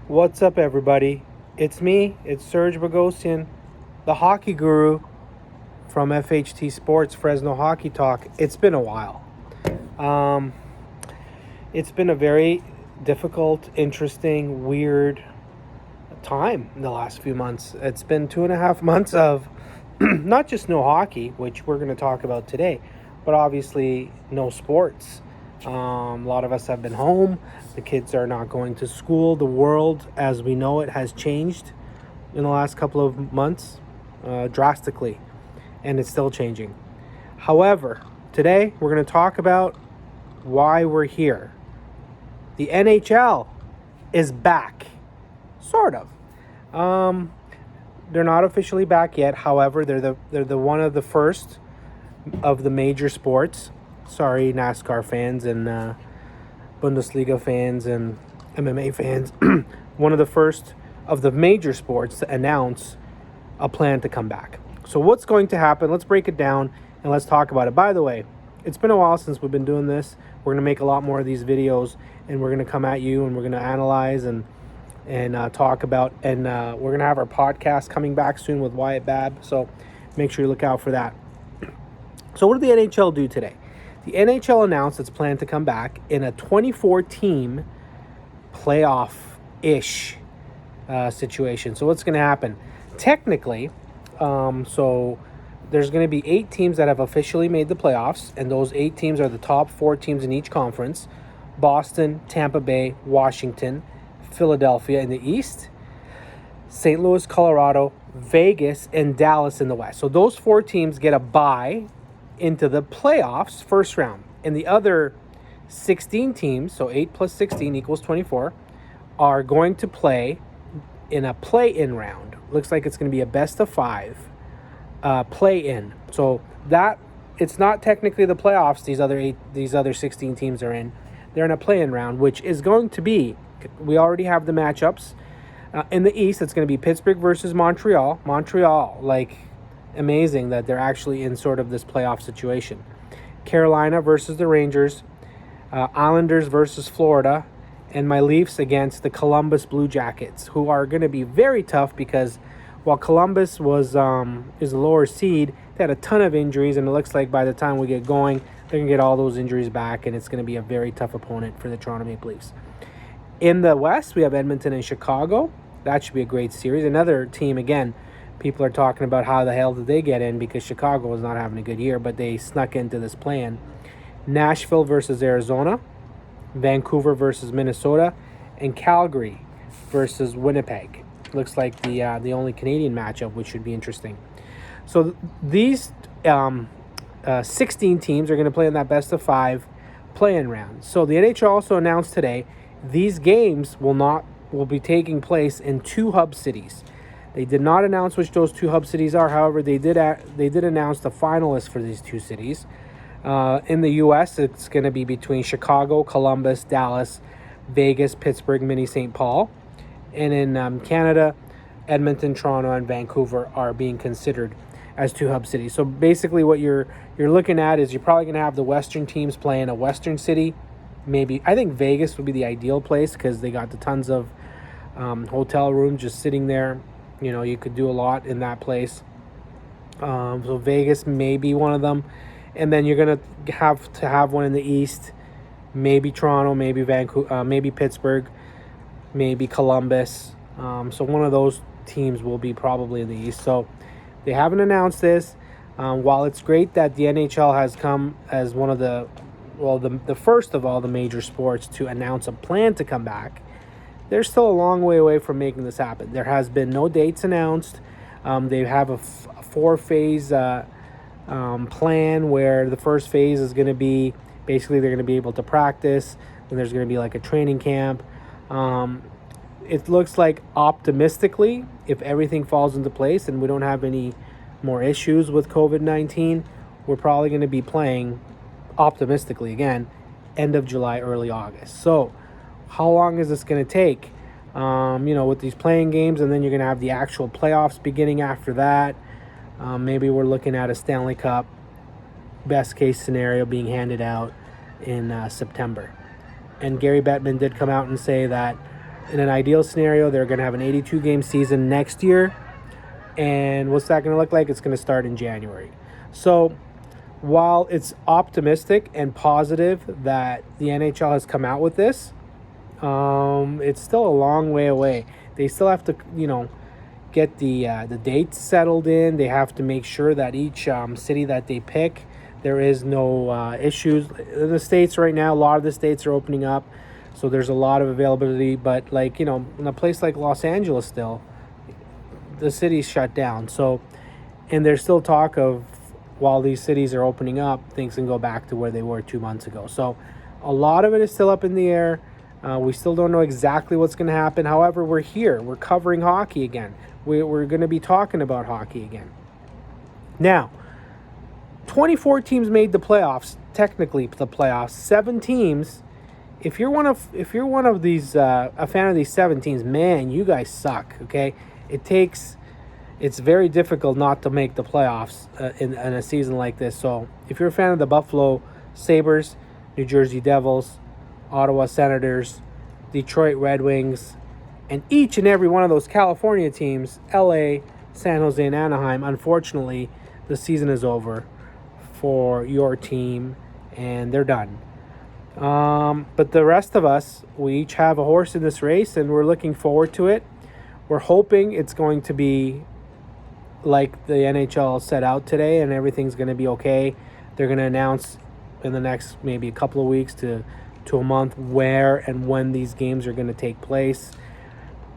What's up, everybody? It's me, it's Serge Bogosian, the hockey guru from FHT Sports Fresno Hockey Talk. It's been a while. Um, it's been a very difficult, interesting, weird time in the last few months. It's been 2.5 months of not just no hockey, which we're going to talk about today, but obviously no sports. A lot of us have been home. The kids are not going to school. The world, as we know it, has changed in the last couple of months drastically, and it's still changing. However, today we're going to talk about why we're here. The NHL is back, sort of. They're not officially back yet. However, they're the one of the first of the major sports. Sorry, NASCAR fans and Bundesliga fans and MMA fans. One of the first of the major sports to announce a plan to come back. So what's going to happen? Let's break it down and let's talk about it. By the way, it's been a while since we've been doing this. We're going to make a lot more of these videos, and we're going to come at you and we're going to analyze and talk about, and we're going to have our podcast coming back soon with Wyatt Babb. So make sure you look out for that. So what did the NHL do today? The NHL announced its plan to come back in a 24-team playoff-ish situation. So what's going to happen? Technically, so there's going to be 8 teams that have officially made the playoffs, and those 8 teams are the top 4 teams in each conference: Boston, Tampa Bay, Washington, Philadelphia in the East, St. Louis, Colorado, Vegas, and Dallas in the West. So those 4 teams get a bye into the playoffs first round, and the other 16 teams, so 8 plus 16 equals 24, are going to play in a play-in round. Looks like it's going to be a best of 5 play-in. So that it's not technically the playoffs. These other 16 teams are in. They're in a play-in round, which is going to be. We already have the matchups in the East. It's going to be Pittsburgh versus Montreal. Montreal, amazing that they're actually in sort of this playoff situation. Carolina versus the Rangers, Islanders versus Florida, and my Leafs against the Columbus Blue Jackets, who are going to be very tough because while Columbus is a lower seed, they had a ton of injuries, and it looks like by the time we get going, they're going to get all those injuries back, and it's going to be a very tough opponent for the Toronto Maple Leafs. In the West, we have Edmonton and Chicago. That should be a great series. Another team, again, people are talking about how the hell did they get in because Chicago was not having a good year, but they snuck into this plan. Nashville versus Arizona, Vancouver versus Minnesota, and Calgary versus Winnipeg. Looks like the only Canadian matchup, which should be interesting. So these 16 teams are going to play in that best of 5 play-in round. So the NHL also announced today these games will be taking place in 2 hub cities. They did not announce which those 2 hub cities are. However, they did announce the finalists for these 2 cities. In the U.S., it's going to be between Chicago, Columbus, Dallas, Vegas, Pittsburgh, Mini St. Paul. And in Canada, Edmonton, Toronto, and Vancouver are being considered as 2 hub cities. So basically what you're looking at is you're probably going to have the Western teams play in a Western city. Maybe I think Vegas would be the ideal place because they got the tons of hotel rooms just sitting there. You know, you could do a lot in that place. So Vegas may be one of them. And then you're going to have one in the East. Maybe Toronto, maybe Vancouver, maybe Pittsburgh, maybe Columbus. So one of those teams will be probably in the East. So they haven't announced this. While it's great that the NHL has come as one of the first of all the major sports to announce a plan to come back, they're still a long way away from making this happen. There has been no dates announced. They have a 4-phase plan where the first phase is going to be basically they're going to be able to practice. Then there's going to be like a training camp. It looks like optimistically, if everything falls into place and we don't have any more issues with COVID-19, we're probably going to be playing optimistically again end of July, early August. So how long is this going to take? With these playing games, and then you're going to have the actual playoffs beginning after that. Maybe we're looking at a Stanley Cup best case scenario being handed out in September. And Gary Bettman did come out and say that in an ideal scenario, they're going to have an 82-game season next year. And what's that going to look like? It's going to start in January. So while it's optimistic and positive that the NHL has come out with this, it's still a long way away. They still have to, get the dates settled in. They have to make sure that each city that they pick, there is no issues. In the States right now, a lot of the states are opening up, so there's a lot of availability. But in a place like Los Angeles still, the city's shut down. So, and there's still talk of, while these cities are opening up, things can go back to where they were 2 months ago. So a lot of it is still up in the air. We still don't know exactly what's going to happen. However, we're here. We're covering hockey again. We're going to be talking about hockey again. Now, 24 teams made the playoffs. Technically, the playoffs. 7 teams. If you're one of these, a fan of these 7 teams, man, you guys suck. Okay, it's very difficult not to make the playoffs in a season like this. So, if you're a fan of the Buffalo Sabres, New Jersey Devils, Ottawa Senators, Detroit Red Wings, and each and every one of those California teams, LA, San Jose, and Anaheim, unfortunately, the season is over for your team, and they're done. But the rest of us, we each have a horse in this race, and we're looking forward to it. We're hoping it's going to be like the NHL set out today, and everything's going to be okay. They're going to announce in the next maybe a couple of weeks to a month where and when these games are going to take place.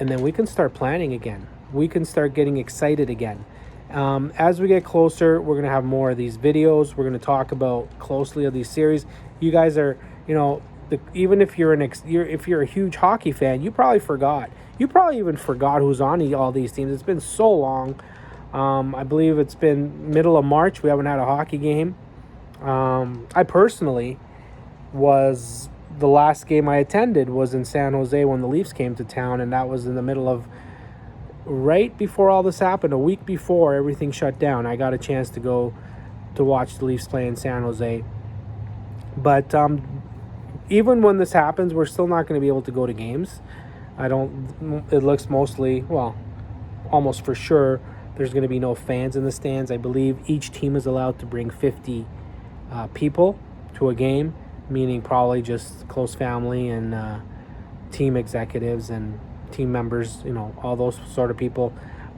And then we can start planning again. We can start getting excited again. As we get closer, we're going to have more of these videos. We're going to talk about closely of these series. You guys are, even if you're if you're a huge hockey fan, you probably forgot. You probably even forgot who's on all these teams. It's been so long. I believe it's been middle of March. We haven't had a hockey game. I personally the last game I attended was in San Jose when the Leafs came to town, and that was in the middle of, right before all this happened, a week before everything shut down. I got a chance to go to watch the Leafs play in San Jose. But even when this happens, we're still not going to be able to go to games. It looks almost for sure, there's going to be no fans in the stands. I believe each team is allowed to bring 50 people to a game, meaning probably just close family and team executives and team members, all those sort of people.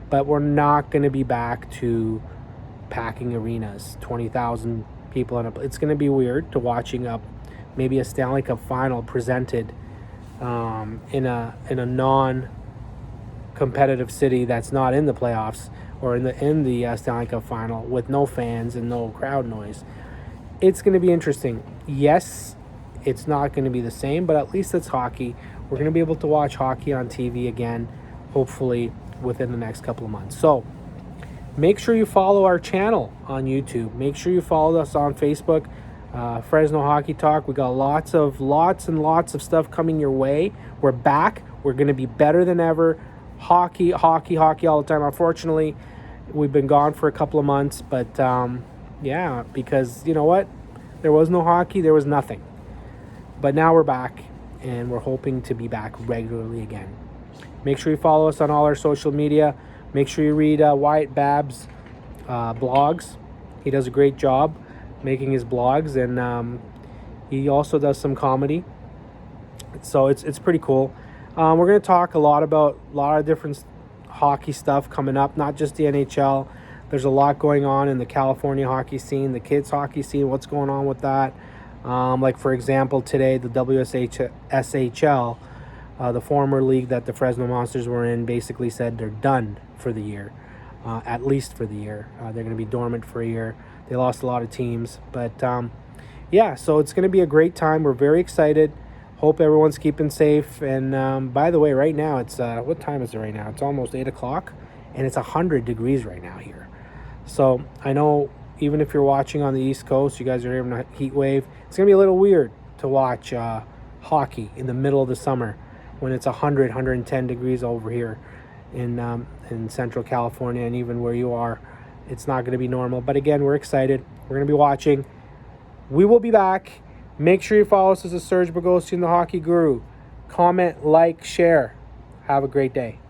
But we're not going to be back to packing arenas, 20,000 people. It's going to be weird to watching maybe a Stanley Cup final presented in a non-competitive city that's not in the playoffs or in the Stanley Cup final with no fans and no crowd noise. It's going to be interesting. Yes, it's not going to be the same, but at least it's hockey. We're going to be able to watch hockey on TV again, hopefully within the next couple of months. So make sure you follow our channel on YouTube. Make sure you follow us on Facebook, Fresno Hockey Talk. We got lots and lots of stuff coming your way. We're back. We're going to be better than ever. Hockey all the time. Unfortunately, we've been gone for a couple of months, but because you know what? There was no hockey, there was nothing. But now we're back, and we're hoping to be back regularly again. Make sure you follow us on all our social media. Make sure you read Wyatt Babb's blogs. He does a great job making his blogs, and he also does some comedy. So it's pretty cool. We're going to talk a lot about a lot of different hockey stuff coming up, not just the NHL. There's a lot going on in the California hockey scene, the kids hockey scene, what's going on with that. Like, for example, today, the WSHL, the former league that the Fresno Monsters were in, basically said they're done for the year, at least for the year. They're going to be dormant for a year. They lost a lot of teams. But, so it's going to be a great time. We're very excited. Hope everyone's keeping safe. And by the way, right now, it's what time is it right now? It's almost 8 o'clock, and it's 100 degrees right now here. So I know even if you're watching on the East Coast, you guys are having a heat wave. It's going to be a little weird to watch hockey in the middle of the summer when it's 100, 110 degrees over here in Central California, and even where you are. It's not going to be normal. But again, we're excited. We're going to be watching. We will be back. Make sure you follow us as a Serge Bogosian, the Hockey Guru. Comment, like, share. Have a great day.